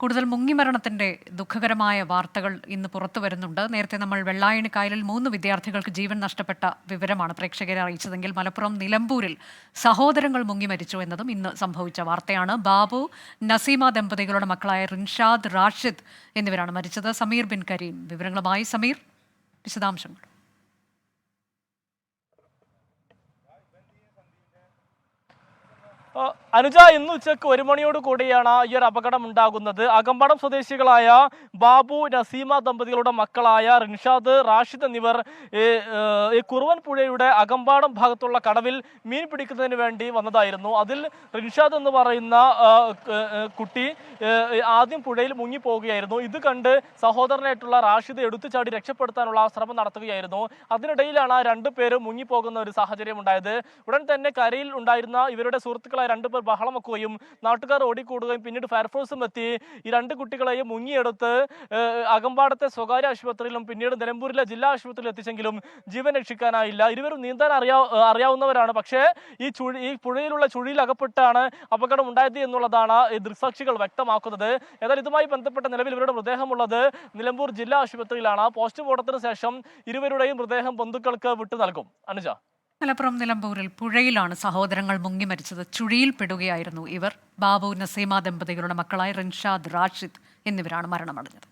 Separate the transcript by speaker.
Speaker 1: കൂടുതൽ മുങ്ങിമരണത്തിന്റെ ദുഃഖകരമായ വാർത്തകൾ ഇന്ന് പുറത്തു വരുന്നുണ്ട്. നേരത്തെ നമ്മൾ വെള്ളായണി കായലിൽ 3 വിദ്യാർത്ഥികൾക്ക് ജീവൻ നഷ്ടപ്പെട്ട വിവരമാണ് പ്രേക്ഷകരെ അറിയിച്ചതെങ്കിൽ മലപ്പുറം നിലമ്പൂരിൽ സഹോദരങ്ങൾ മുങ്ങി മരിച്ചു എന്നതും ഇന്ന് സംഭവിച്ച വാർത്തയാണ്. ബാബു നസീമ ദമ്പതികളുടെ മക്കളായ റിൻഷാദ്, റാഷിദ് എന്നിവരാണ് മരിച്ചത്. സമീർ ബിൻ കരീം വിവരങ്ങളുമായി. സമീർ, വിശദാംശങ്ങൾ.
Speaker 2: അനുജ, ഇന്ന് ഉച്ചയ്ക്ക് 1 മണിയോട് കൂടിയാണ് ഈ ഒരു അപകടം ഉണ്ടാകുന്നത്. അകമ്പാടം സ്വദേശികളായ ബാബു, നസീമ ദമ്പതികളുടെ മക്കളായ റിൻഷാദ്, റാഷിദ് എന്നിവർ ഈ കുറുവൻ പുഴയുടെ അകമ്പാടം ഭാഗത്തുള്ള കടവിൽ മീൻ പിടിക്കുന്നതിന് വേണ്ടി വന്നതായിരുന്നു. അതിൽ റിൻഷാദ് എന്ന് പറയുന്ന കുട്ടി ആദ്യം പുഴയിൽ മുങ്ങിപ്പോവുകയായിരുന്നു. ഇത് കണ്ട് സഹോദരനായിട്ടുള്ള റാഷിദ് എടുത്തുചാടി രക്ഷപ്പെടുത്താനുള്ള ശ്രമം നടത്തുകയായിരുന്നു. അതിനിടയിലാണ് 2 പേരും മുങ്ങിപ്പോകുന്ന ഒരു സാഹചര്യം ഉണ്ടായത്. ഉടൻ തന്നെ കരയിൽ ഉണ്ടായിരുന്ന ഇവരുടെ സുഹൃത്തുക്കളായ 2 പേർ ബഹളം വെക്കുകയും നാട്ടുകാർ ഓടിക്കൂടുകയും പിന്നീട് ഫയർഫോഴ്സും എത്തി ഈ 2 കുട്ടികളെയും മുങ്ങിയെടുത്ത് അകമ്പാടത്തെ സ്വകാര്യ ആശുപത്രിയിലും പിന്നീട് നിലമ്പൂരിലെ ജില്ലാ ആശുപത്രിയിൽ എത്തിച്ചെങ്കിലും ജീവൻ രക്ഷിക്കാനായില്ല. ഇരുവരും നീന്താൻ അറിയാവുന്നവരാണ്. പക്ഷേ ഈ പുഴയിലുള്ള ചുഴിയിൽ അകപ്പെട്ടാണ് അപകടം ഉണ്ടായത് എന്നുള്ളതാണ് ഈ ദൃക്സാക്ഷികൾ വ്യക്തമാക്കുന്നത്. എന്നാൽ ഇതുമായി ബന്ധപ്പെട്ട നിലവിൽ ഇവരുടെ മൃതദേഹമുള്ളത് നിലമ്പൂർ ജില്ലാ ആശുപത്രിയിലാണ്. പോസ്റ്റ്മോർട്ടത്തിന് ശേഷം ഇരുവരുടെയും മൃതദേഹം ബന്ധുക്കൾക്ക് വിട്ടു നൽകും. അനുജ,
Speaker 1: മലപ്പുറം നിലമ്പൂരിൽ പുഴയിലാണ് സഹോദരങ്ങൾ മുങ്ങി മരിച്ചത്. ചുഴിയിൽപ്പെടുകയായിരുന്നു ഇവർ. ബാബു, നസീമ ദമ്പതികളുടെ മക്കളായ റിൻഷാദ്, റാഷിദ് എന്നിവരാണ് മരണമടഞ്ഞത്.